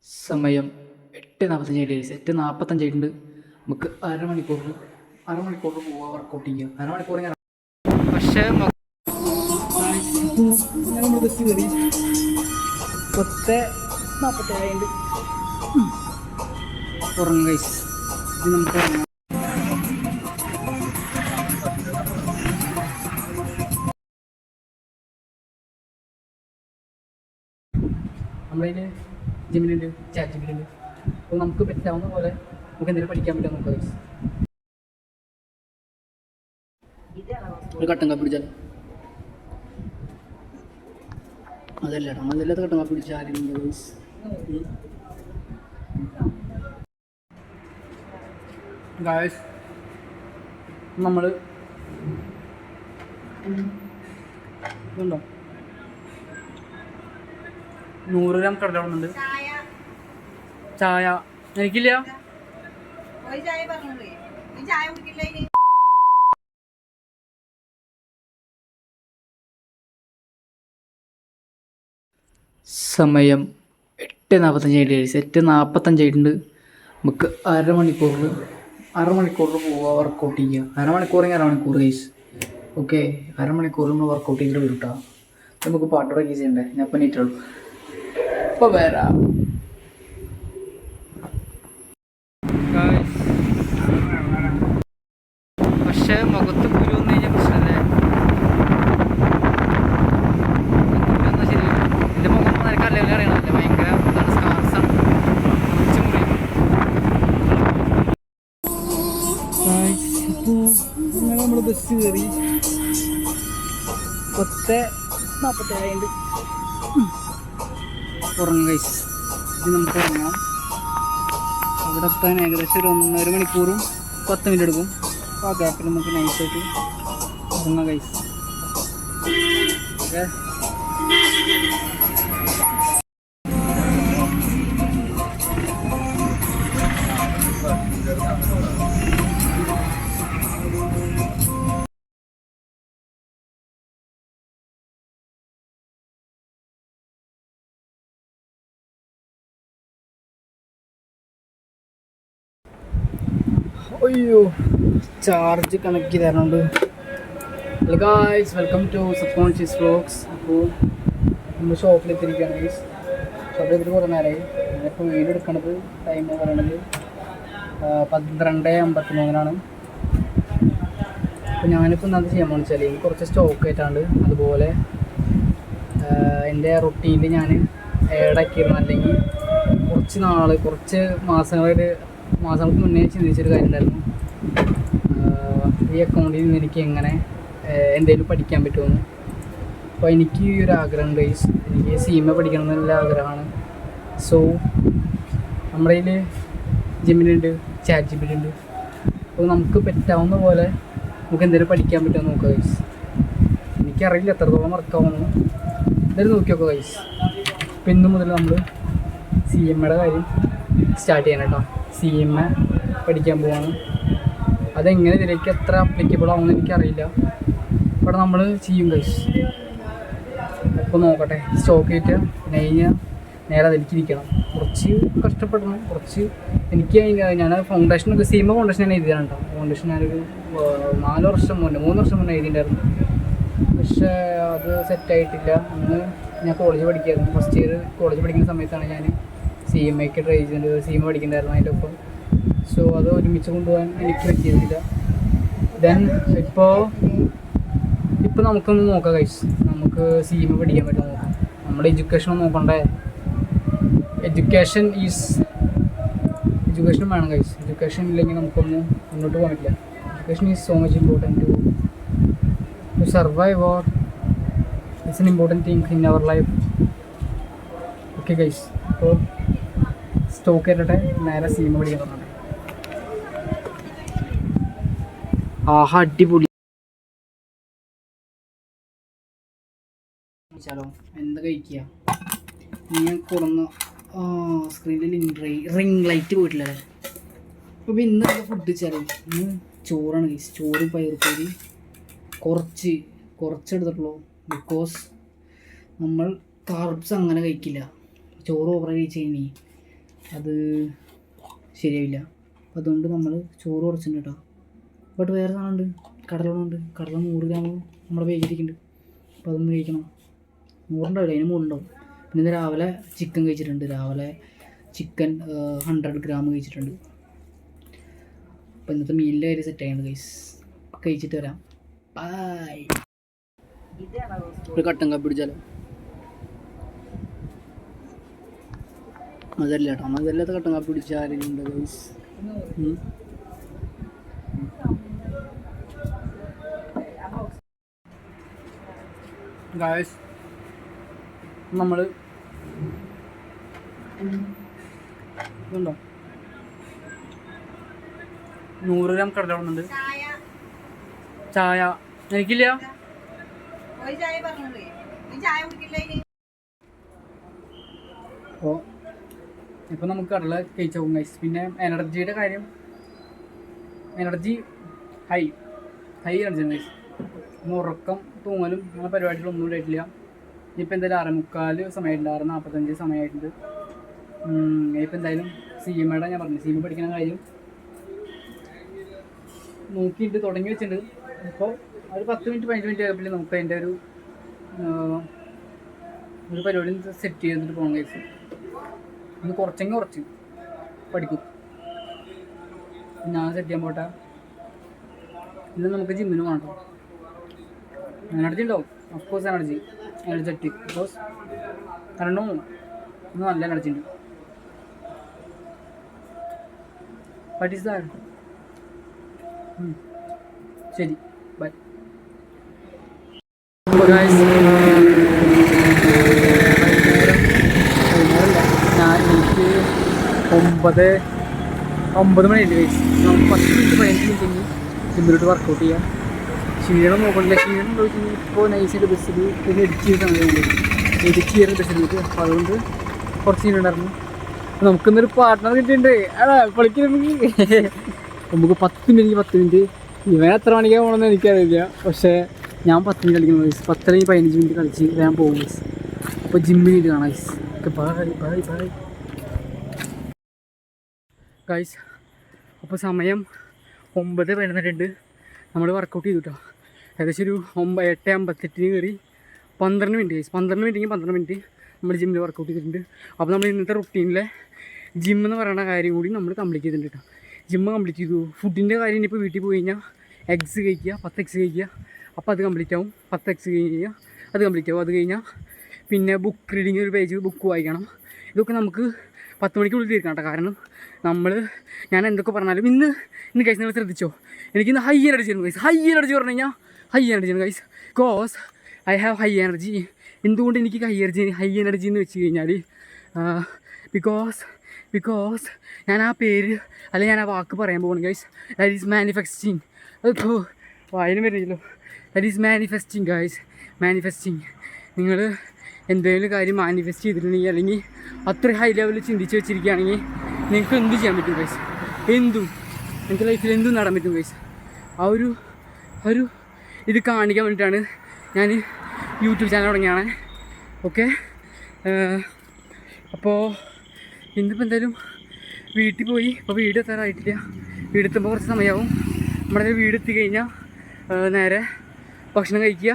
സമയം 8:45 8:45 നമുക്ക് അരമണിക്കൂറിൽ പോവാ വർക്കൗട്ട് ചെയ്യാം. അരമണിക്കൂർ ഇങ്ങനെ പക്ഷേ നമ്മൾ ബസ് കയറി 10:47 ഉറങ്ങും ഗൈസ്. ഇത് നമുക്ക് ഉറങ്ങാം. നമ്മളതിൽ ജിമ്മിലുണ്ട്, ചാറ്റ് ജിമ്മിലുണ്ട്. അപ്പോൾ നമുക്ക് പറ്റാവുന്ന പോലെ നമുക്ക് എന്തെങ്കിലും പഠിക്കാൻ പറ്റുമോ നോക്കാം ഗൈസ്. ഒരു കട്ടൻ കാപ്പി പിടിച്ചാൽ അതല്ലാത്ത കട്ടൻ കാപ്പി പിടിച്ചാൽ ഗൈസ്. ഗൈസ് നമ്മൾ ഇതുണ്ടോ 100 ഗ്രാം കടല ഉണ്ട്. ചായ എനിക്കില്ല. സമയം 8:45 നമുക്ക് അരമണിക്കൂറിൽ പോവാ വർക്കൗട്ട് ചെയ്യുക. അരമണിക്കൂർ ഗൈസ്. ഓക്കെ, അരമണിക്കൂറിൽ നമ്മൾ വർക്കൗട്ട് ചെയ്തിട്ട് വരും കേട്ടോ. നമുക്ക് പാട്ടോടൊക്കെ ചെയ്യണ്ടേ. ഞാൻ ഇപ്പം നീറ്റുള്ളൂ. ഇപ്പോൾ വരാം. പക്ഷേ മുഖത്ത് കുരു വന്നു കഴിഞ്ഞാൽ പ്രശ്നമല്ലേ. ശരി, എൻ്റെ മുഖം നിനക്ക് അല്ലെങ്കിൽ അറിയണമല്ലേ, ഭയങ്കര ഇതാണ്, സ്കാർസാണ്. ഇപ്പോൾ നമ്മൾ ബസ് കയറി 10:47 ഉറങ്ങും ഗൈസ്. ഇത് നമുക്ക് ഉറങ്ങാം. അവിടെ എത്താൻ ഏകദേശം ഒരു 1.5 മണിക്കൂറും 10 മിനിറ്റ് എടുക്കും. അപ്പോൾ ആ ഗ്യാപ്പിൽ നമുക്ക് നൈസായിട്ട് ഉറങ്ങാം ഗൈസ്. ഓക്കെ, അയ്യോ ചാർജ് കണക്ട് ചെയ്ത് തരണുണ്ട്. Hello guys, welcome to subconscious vlogs. അപ്പോൾ നമ്മൾ ഷോപ്പിലെത്തിയിരിക്കുകയാണ് ഗൈസ്. ഷോപ്പിലെത്തിയിട്ട് കുറേ നേരമായി. ഞാനിപ്പോൾ വീഡിയോ എടുക്കണത് ടൈം പറയണത് 12:53. അപ്പോൾ ഞാനിപ്പോൾ എന്താ ചെയ്യാൻ പോകുന്നത് വെച്ചാൽ കുറച്ച് സ്റ്റോക്ക് ആയിട്ടാണ്ട് അതുപോലെ എൻ്റെ റൊട്ടീനിൽ ഞാൻ ഏഡാക്കിയിരുന്നു. അല്ലെങ്കിൽ കുറച്ച് മാസങ്ങൾക്ക് മുന്നേ ചിന്തിച്ചൊരു കാര്യം ഉണ്ടായിരുന്നു. ഈ അക്കൗണ്ടിൽ നിന്ന് എനിക്ക് എങ്ങനെ എന്തെങ്കിലും പഠിക്കാൻ പറ്റുമെന്ന്. അപ്പോൾ എനിക്ക് ഈ ഒരു ആഗ്രഹം ഗൈസ്. എനിക്ക് CMA പഠിക്കണം എന്നുള്ള ആഗ്രഹമാണ്. സോ നമ്മുടെ കയ്യിൽ ജിമ്മിലുണ്ട്, ചാറ്റ് ജിമ്മിലുണ്ട്. അപ്പോൾ നമുക്ക് പറ്റാവുന്ന പോലെ നമുക്ക് എന്തെങ്കിലും പഠിക്കാൻ പറ്റുമെന്ന് നോക്കാം ഗൈസ്. എനിക്കറിയില്ല എത്രത്തോളം വർക്കാവുമെന്ന്. എന്തായാലും നോക്കി നോക്കാം ഗൈസ്. അപ്പോൾ ഇന്ന് മുതൽ നമ്മൾ CMAയുടെ കാര്യം സ്റ്റാർട്ട് ചെയ്യണം കേട്ടോ. CMA പഠിക്കാൻ പോവാണ്. അതെങ്ങനെ ഇതിലേക്ക് എത്ര അപ്ലിക്കബിൾ ആവുമെന്ന് എനിക്കറിയില്ല. ഇവിടെ നമ്മൾ ചെയ്യും ഗൈസ്. അപ്പോൾ നോക്കട്ടെ. സ്റ്റോക്ക് ആയിട്ട് പിന്നെ നേരെ അതിലേക്കിരിക്കണം. കുറച്ച് കഷ്ടപ്പെടണം. എനിക്ക് ഞാൻ ഫൗണ്ടേഷനൊക്കെ CMA ഫൗണ്ടേഷൻ ഞാൻ എഴുതിയാണ് കേട്ടോ. ഫൗണ്ടേഷൻ ഞാനൊരു 3 വർഷം മുന്നേ എഴുതിയിട്ടുണ്ടായിരുന്നു. പക്ഷേ അത് സെറ്റായിട്ടില്ല. അന്ന് ഞാൻ കോളേജ് പഠിക്കായിരുന്നു. ഫസ്റ്റ് ഇയർ കോളേജ് പഠിക്കുന്ന സമയത്താണ് ഞാൻ CMAക്ക് ട്രൈ ചെയ്തിട്ടുണ്ട്. CMA പഠിക്കുന്നുണ്ടായിരുന്നു അതിൻ്റെ ഒപ്പം. സോ അത് ഒരുമിച്ച് കൊണ്ടുപോകാൻ എനിക്ക് പറ്റിയിരുന്നില്ല. ദെൻ ഇപ്പോൾ നമുക്കൊന്ന് നോക്കാം ഗൈസ്. നമുക്ക് CMA പഠിക്കാൻ പറ്റുമോ നോക്കാം. നമ്മുടെ എഡ്യൂക്കേഷൻ നോക്കണ്ടേ. എഡ്യൂക്കേഷൻ വേണം ഗൈസ്. എഡ്യൂക്കേഷൻ ഇല്ലെങ്കിൽ നമുക്കൊന്നും മുന്നോട്ട് പോകാൻ പറ്റില്ല. Education is so much important to survive or it's an important thing in our life. Okay guys, അപ്പോൾ സ്റ്റോക്ക് ചെയ്തിട്ടെ നേരെ CMA പഠിക്കാൻ തുടങ്ങട്ടെ. ആഹാ, അടിപൊളി. ചലോ, എന്താ കഴിക്കുക? ഞാൻ കുറഞ്ഞ സ്ക്രീനിൽ റിംഗ് ലൈറ്റ് പോയിട്ടില്ലേ. അപ്പോൾ ഇന്ന് ഫുഡ് വെച്ചാൽ ഇന്ന് ചോറാണ് ഗൈസ്. ചോറും പയറുപ്പേരി കുറച്ചെടുത്തിട്ടുള്ളൂ. ബിക്കോസ് നമ്മൾ കാർബ്സ് അങ്ങനെ കഴിക്കില്ല. ചോറ് ഓവർ കഴിച്ച് കഴിഞ്ഞാൽ അത് ശരിയാവില്ല. അപ്പോൾ അതുകൊണ്ട് നമ്മൾ ചോറ് കുറച്ചിട്ടുണ്ട് കേട്ടോ. ബട്ട് വേറെ സാധനമുണ്ട്, കടലുണ്ട്. കടല 100 ഗ്രാം നമ്മുടെ വേഗിരിക്കുന്നുണ്ട്. അപ്പോൾ അതൊന്ന് കഴിക്കണം. 100 അതിന് മുകളിലുണ്ടാവും. പിന്നെ ഇന്ന് രാവിലെ ചിക്കൻ കഴിച്ചിട്ടുണ്ട്. രാവിലെ ചിക്കൻ 100 ഗ്രാം കഴിച്ചിട്ടുണ്ട്. അപ്പോൾ ഇന്നത്തെ മീലിൻ്റെ കാര്യം സെറ്റ് ആയിരുന്നു ഗൈസ്. കഴിച്ചിട്ട് വരാം. ബൈ. ഒരു കട്ടൻ കാപ്പി പിടിച്ചാലോ? അതല്ല കേട്ടോ, അതല്ലാത്ത കട്ടൻ കാപ്പി പിടിച്ച ആരെങ്കിലും ഉണ്ട് ഗൈസ്? ഗൈസ് നമ്മൾ ഇതുണ്ടോ 100 ഗ്രാം കടല വന്നുണ്ട്. ചായ എനിക്കില്ല. അപ്പോൾ ഇപ്പം നമുക്ക് കടല കഴിച്ചു പോകും ഗൈസ്. പിന്നെ എനർജിയുടെ കാര്യം, എനർജി ഹൈ എനർജിയാണ് ഗൈസ്. ഒന്ന് ഉറക്കം തൂങ്ങലും അങ്ങനെ പരിപാടികളൊന്നും ഉണ്ടായിട്ടില്ല. ഇപ്പം എന്തായാലും 6:45 സമയമായിട്ടുണ്ട്, 6:45 സമയമായിട്ടുണ്ട്. ഇപ്പം എന്തായാലും സിഎമ്മയുടെ ഞാൻ പറഞ്ഞു സിഎമ്മ പഠിക്കുന്ന കാര്യം നോക്കിയിട്ട് തുടങ്ങി വെച്ചിട്ടുണ്ട്. ഇപ്പോൾ ഒരു 10 മിനിറ്റ് 15 മിനിറ്റ് ആയപ്പോൾ നമുക്ക് അതിൻ്റെ ഒരു പരിപാടി സെറ്റ് ചെയ്തിട്ട് പോകണം ഗൈസ്. ഒന്ന് കുറച്ച് പഠിക്കും. ഞാൻ സെറ്റ് ചെയ്യാൻ പോട്ടെ. ഇന്ന് നമുക്ക് ജിമ്മിന് പോകണം കേട്ടോ. എനർജി ഉണ്ടാവും, ഓഫ്കോഴ്സ് എനർജറ്റിക് ബിക്കോസ് കാരണം ഇന്ന് നല്ല എനർജി ഉണ്ട്. What is that? ശരി, ബൈ. എനിക്ക് 9 മണിയുണ്ട് ഗൈസ്. നമുക്ക് 10 മിനിറ്റ് 15 മിനിറ്റ് കഴിഞ്ഞ് ജിമ്മിലോട്ട് വർക്കൗട്ട് ചെയ്യാം. ക്ഷീണം നോക്കണില്ല. ക്ഷീണം ചോദിച്ചു ഇപ്പോൾ നൈസായിട്ട് ബസ്സിൽ പിന്നെ എഡിറ്റ് ചെയ്ത സമയമുണ്ട്. എഡിറ്റ് ചെയ്യുന്ന ബസ്സിലേക്ക്. അപ്പോൾ അതുകൊണ്ട് കുറച്ച് ക്ഷീണമുണ്ടായിരുന്നു. നമുക്കിന്നൊരു പാർട്ട്ണർ കിട്ടിയിട്ടുണ്ട്. പൊളിക്കുന്നെങ്കിൽ നമുക്ക് 10 മിനിറ്റ് ഇവൻ എത്ര മണിക്കാണ് പോകണമെന്ന് എനിക്കറിയില്ല. പക്ഷേ ഞാൻ 10 മിനിറ്റ് കളിക്കണം ഗൈസ്. 10 അല്ലെങ്കിൽ 15 മിനിറ്റ് കളിച്ച് ഞാൻ പോകും ഗൈസ്. അപ്പോൾ ജിമ്മിൽ കാണാം ഗൈസ്. Okay, bye guys. അപ്പോൾ സമയം 9:12 നമ്മൾ വർക്കൗട്ട് ചെയ്തു കേട്ടോ. ഏകദേശം ഒരു 8:58 കയറി 12 മിനിറ്റ് ഗൈസ്. 12 മിനിറ്റ് നമ്മൾ ജിമ്മിൽ വർക്കൗട്ട് ചെയ്തിട്ടുണ്ട്. അപ്പോൾ നമ്മൾ ഇന്നത്തെ റുട്ടീനിലെ ജിം എന്ന് പറയുന്ന കാര്യം കൂടി നമ്മൾ കംപ്ലീറ്റ് ചെയ്തിട്ടുണ്ട് കേട്ടോ. ജിമ്മ് കംപ്ലീറ്റ് ചെയ്തു. ഫുഡിൻ്റെ കാര്യം ഇനിയിപ്പോൾ വീട്ടിൽ പോയി കഴിഞ്ഞാൽ എഗ്സ് കഴിക്കുക, 10 എഗ്സ് കഴിക്കുക. അപ്പോൾ അത് കംപ്ലീറ്റ് ആവും. 10 എഗ്സ് കഴിഞ്ഞാൽ അത് കംപ്ലീറ്റ് ആവും. അത് കഴിഞ്ഞാൽ പിന്നെ ബുക്ക് റീഡിങ്, ഒരു പേജ് ബുക്ക് വായിക്കണം. ഇതൊക്കെ നമുക്ക് 10 മണിക്കുള്ളിൽ തീർക്കണം കേട്ടോ. കാരണം ഞാൻ എന്തൊക്കെ പറഞ്ഞാലും ഇന്ന് ഗൈസ് നിങ്ങൾ ശ്രദ്ധിച്ചോ, എനിക്കിന്ന് ഹൈ എനർജി ആണ് ഗൈസ്. ഹൈ എനർജി പറഞ്ഞു കഴിഞ്ഞാൽ ഹൈ എനർജിയാണ് guys. Because I have high energy. എന്തുകൊണ്ട് എനിക്ക് ഹൈ എനർജി എന്ന് വെച്ച് കഴിഞ്ഞാൽ ബിക്കോസ് ഞാൻ ആ പേര് അല്ലെങ്കിൽ ഞാൻ ആ വാക്ക് പറയാൻ പോകുന്നു ഗൈസ്. That is manifesting. അതിപ്പോൾ വായന വരില്ലല്ലോ. That is manifesting guys. Manifesting. നിങ്ങൾ എന്തെങ്കിലും കാര്യം മാനിഫെസ്റ്റ് ചെയ്തിട്ടുണ്ടെങ്കിൽ അല്ലെങ്കിൽ അത്ര ഹൈ ലെവലിൽ ചിന്തിച്ച് വെച്ചിരിക്കുകയാണെങ്കിൽ നിങ്ങൾക്ക് എന്ത് ചെയ്യാൻ പറ്റും ഗൈസ്. നിങ്ങൾക്ക് ലൈഫിൽ എന്തും നേടാൻ പറ്റും ഗൈസ്. ആ ഒരു ഇത് കാണിക്കാൻ വേണ്ടിയിട്ടാണ് ഞാൻ യൂട്യൂബ് ചാനൽ തുടങ്ങിയാണ്. ഓക്കെ, അപ്പോൾ ഇന്നിപ്പോൾ എന്തായാലും വീട്ടിൽ പോയി. ഇപ്പോൾ വീട് എത്താറായിട്ടില്ല. വീടെത്തുമ്പോൾ കുറച്ച് സമയമാവും. നമ്മുടെ വീടെത്തി കഴിഞ്ഞാൽ നേരെ ഭക്ഷണം കഴിക്കുക,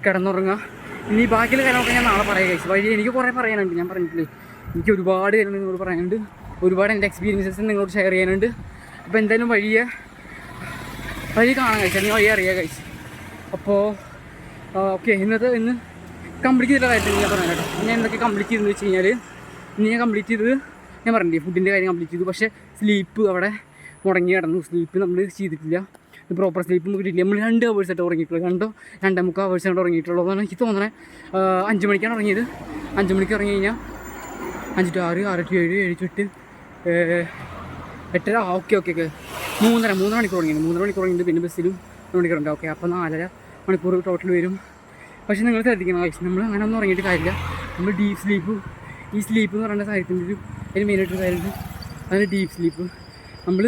കിടന്നുറങ്ങുക. ഇനി ബാക്കിയുള്ള കാര്യമൊക്കെ ഞാൻ നാളെ പറയാം ഗൈസ്. വഴി എനിക്ക് കുറേ പറയാനുണ്ട്. ഞാൻ പറഞ്ഞിട്ടില്ലേ, എനിക്ക് ഒരുപാട് കാര്യങ്ങൾ നിങ്ങളോട് പറയാനുണ്ട്. ഒരുപാട് എൻ്റെ എക്സ്പീരിയൻസസ് നിങ്ങളോട് ഷെയർ ചെയ്യാനുണ്ട്. അപ്പോൾ എന്തായാലും വഴി കാണാൻ കഴിച്ചു, അല്ലെങ്കിൽ വഴി അറിയാം കഴിച്ചു. അപ്പോൾ ഓക്കെ, ഇന്ന് കംപ്ലീറ്റ് ചെയ്തിട്ടുള്ള കാര്യത്തിൽ ഞാൻ പറഞ്ഞു കേട്ടോ. ഞാൻ എന്തൊക്കെ കംപ്ലീറ്റ് ചെയ്തെന്ന് വെച്ച് കഴിഞ്ഞാൽ ഇന്ന് ഞാൻ കംപ്ലീറ്റ് ചെയ്തത് ഞാൻ പറഞ്ഞില്ലേ, ഫുഡിൻ്റെ കാര്യം കംപ്ലീറ്റ് ചെയ്തു. പക്ഷേ സ്ലീപ്പ് അവിടെ മുടങ്ങി കിടന്നു. സ്ലീപ്പ് നമ്മൾ ചെയ്തിട്ടില്ല. പ്രോപ്പർ സ്ലീപ്പ് നമുക്ക് കിട്ടില്ല. നമ്മൾ 2 ഹവേഴ്സായിട്ട് ഉറങ്ങിയിട്ടുള്ളൂ. 2.25 ഹവേഴ്സായിട്ട് ഉറങ്ങിയിട്ടുള്ളൂ എന്നാണ് എനിക്ക് തോന്നണേ. 5 മണിക്കാണ് ഉറങ്ങിയത്. 5 മണിക്ക് ഇറങ്ങി കഴിഞ്ഞാൽ 5 to 6, 6 to 7, 7 to 8, 8:30. ഓക്കെ 3.5 മണിക്കൂർ ഉറങ്ങിയത്. 3 മണിക്കൂർ ഉറങ്ങിയിട്ട് പിന്നെ ബസ്സിലും 1 മണിക്കൂറുണ്ട്. ഓക്കെ, അപ്പോൾ 4.5 മണിക്കൂർ ടോട്ടൽ വരും. പക്ഷേ നിങ്ങൾ ശ്രദ്ധിക്കണം ഗൈസ്, നമ്മൾ അങ്ങനെ ഒന്നും ഉറങ്ങിയിട്ട് കാര്യമില്ല. നമ്മൾ ഡീപ്പ് സ്ലീപ്പ്, ഈ സ്ലീപ്പ് എന്ന് പറയുന്ന കാര്യത്തിൻ്റെ ഒരു മെയിനായിട്ടൊരു കാര്യമുണ്ട്. അതാണ് ഡീപ്പ് സ്ലീപ്പ്. നമ്മൾ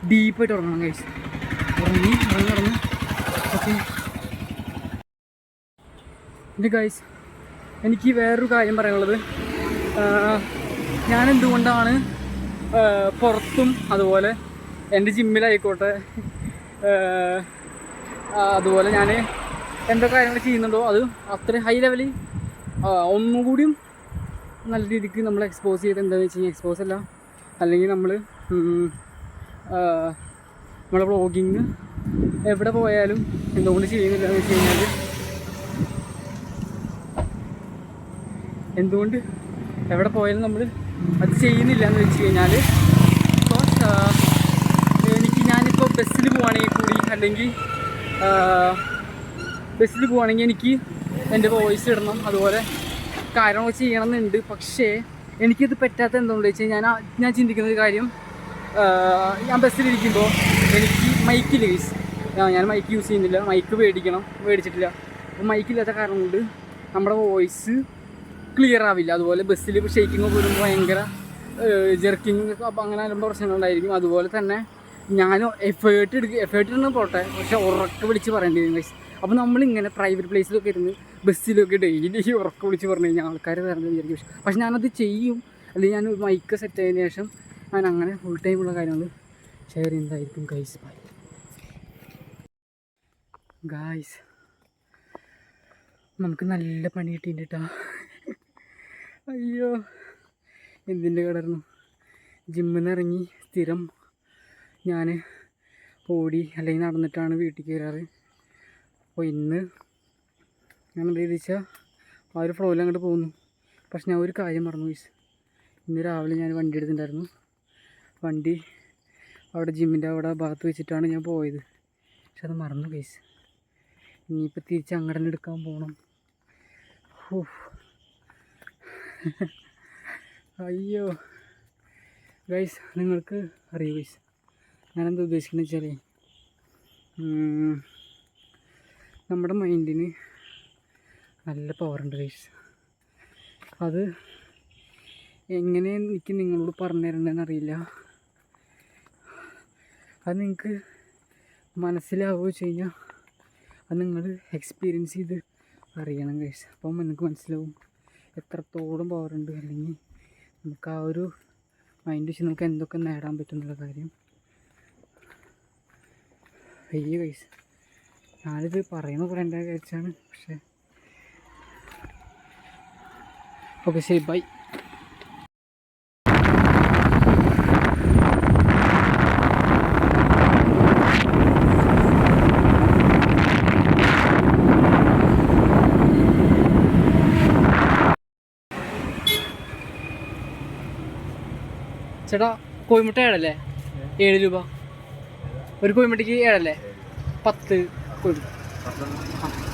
ഡീപ്പായിട്ട് ഉറങ്ങണം ഗൈസ്. ഉറങ്ങി ഓക്കെ. പിന്നെ ഗൈസ്, എനിക്ക് വേറൊരു കാര്യം പറയാനുള്ളത്, ഞാൻ എന്തുകൊണ്ടാണ് പുറത്തും അതുപോലെ എൻ്റെ ജിമ്മിലായിക്കോട്ടെ അതുപോലെ ഞാൻ എന്തൊക്കെ കാര്യങ്ങൾ ചെയ്യുന്നുണ്ടോ അത് അത്ര ഹൈ ലെവലിൽ ഒന്നും കൂടിയും നല്ല രീതിക്ക് നമ്മൾ എക്സ്പോസ് ചെയ്ത് എന്താണെന്ന് വെച്ച് കഴിഞ്ഞാൽ എക്സ്പോസ് അല്ല അല്ലെങ്കിൽ നമ്മൾ നമ്മളെ വ്ളോഗിങ് എവിടെ പോയാലും എന്തുകൊണ്ട് ചെയ്യുന്നില്ല എന്ന് വെച്ച് കഴിഞ്ഞാൽ എന്തുകൊണ്ട് എവിടെ പോയാലും നമ്മൾ അത് ചെയ്യുന്നില്ല എന്ന് വെച്ച് കഴിഞ്ഞാൽ ബിക്കോസ് ഞാനിപ്പോൾ ബസ്സിൽ പോവുകയാണെങ്കിൽ കൂടി അല്ലെങ്കിൽ ബസ്സിൽ പോവുകയാണെങ്കിൽ എനിക്ക് എൻ്റെ വോയിസ് ഇടണം അതുപോലെ കാര്യങ്ങൾ ചെയ്യണം എന്നുണ്ട്. പക്ഷേ എനിക്കിത് പറ്റാത്ത എന്തുകൊണ്ടെന്ന് വെച്ച് കഴിഞ്ഞാൽ ഞാൻ ചിന്തിക്കുന്ന ഒരു കാര്യം ഞാൻ ബസ്സിലിരിക്കുമ്പോൾ എനിക്ക് മൈക്കില്ല ഗൈസ്. ഞാൻ മൈക്ക് യൂസ് ചെയ്യുന്നില്ല, മൈക്ക് മേടിച്ചിട്ടില്ല. അപ്പോൾ മൈക്കില്ലാത്ത കാരണം കൊണ്ട് നമ്മുടെ വോയിസ് ക്ലിയർ ആവില്ല. അതുപോലെ ബസ്സിൽ ഷെയ്ക്കിങ് പോലും ഭയങ്കര ജെർക്കിങ് അപ്പോൾ അങ്ങനെ ആകുമ്പോൾ പ്രശ്നങ്ങളുണ്ടായിരിക്കും. അതുപോലെ തന്നെ ഞാൻ എഫേർട്ട് ഇടുന്ന പോട്ടെ, പക്ഷേ ഉറക്കെ വിളിച്ച് പറയേണ്ടി വരും ഗൈസ്. അപ്പോൾ നമ്മളിങ്ങനെ പ്രൈവറ്റ് പ്ലേസിലൊക്കെ ഇരുന്ന് ബസ്സിലൊക്കെ ഡെയിലി ഉറക്കെ വിളിച്ച് പറഞ്ഞു കഴിഞ്ഞാൽ ആൾക്കാർ വേറെ വിചാരിക്കും. പക്ഷെ ഞാനത് ചെയ്യും, അല്ലെങ്കിൽ ഞാൻ മൈക്ക് സെറ്റ് ആയതിനു ശേഷം ഞാൻ അങ്ങനെ ഫുൾ ടൈമുള്ള കാര്യങ്ങൾ ഷെയർ ചെയ്യുന്നതായിരിക്കും ഗൈസ്. ബൈ ഗായ്സ്, നമുക്ക് നല്ല പണി കിട്ടിയിട്ടാ. അയ്യോ എന്തിൻ്റെ കിടന്നു. ജിമ്മിൽ നിന്ന് ഇറങ്ങി സ്ഥിരം ഞാൻ ഓടി അല്ലെങ്കിൽ നടന്നിട്ടാണ് വീട്ടിൽ കയറാറ്. അപ്പോൾ ഇന്ന് ഞാൻ എന്താ ചോദിച്ചാൽ ആ ഒരു ഫ്ലോയിൽ അങ്ങോട്ട് പോകുന്നു. പക്ഷെ ഞാൻ ഒരു കാര്യം മറന്നു ഗൈസ്. ഇന്ന് രാവിലെ ഞാൻ വണ്ടി എടുത്തിട്ടുണ്ടായിരുന്നു. വണ്ടി അവിടെ ജിമ്മിൻ്റെ അവിടെ ഭാഗത്ത് വെച്ചിട്ടാണ് ഞാൻ പോയത്. പക്ഷെ അത് മറന്നു ഗൈസ്. ഇനിയിപ്പോൾ തിരിച്ച് അങ്ങോട്ട് തന്നെ എടുക്കാൻ പോകണം. അയ്യോ ഗൈസ്, നിങ്ങൾക്ക് അറിയോ ഗൈസ് ഞാനെന്താ ഉദ്ദേശിക്കുന്നത് വെച്ചാൽ നമ്മുടെ മൈൻഡിന് നല്ല പവറുണ്ട് ഗൈസ്. അത് എങ്ങനെ എനിക്ക് നിങ്ങളോട് പറഞ്ഞു തരേണ്ടതെന്ന് അറിയില്ല. അത് നിങ്ങൾക്ക് മനസ്സിലാവുകയോ വെച്ച് കഴിഞ്ഞാൽ അത് നിങ്ങൾ എക്സ്പീരിയൻസ് ചെയ്ത് അറിയണം ഗൈസ്. അപ്പം നിങ്ങൾക്ക് മനസ്സിലാവും എത്രത്തോളം പവറുണ്ട്, അല്ലെങ്കിൽ നമുക്ക് ആ ഒരു മൈൻഡ് വെച്ച് നമുക്ക് എന്തൊക്കെ നേടാൻ പറ്റും എന്നുള്ള കാര്യം. അയ്യോ ഗൈസ്, ഞാനിത് പറയുന്ന പോലെ എൻ്റെ കഴിച്ചാണ്. പക്ഷേ ഓക്കെ ശരി, ബൈ. ചേട്ടാ കോഴിമുട്ട 7 അല്ലേ? 7 രൂപ ഒരു കോഴിമുട്ടയ്ക്ക് 7 അല്ലേ? 10 കോഴിമുട്ട.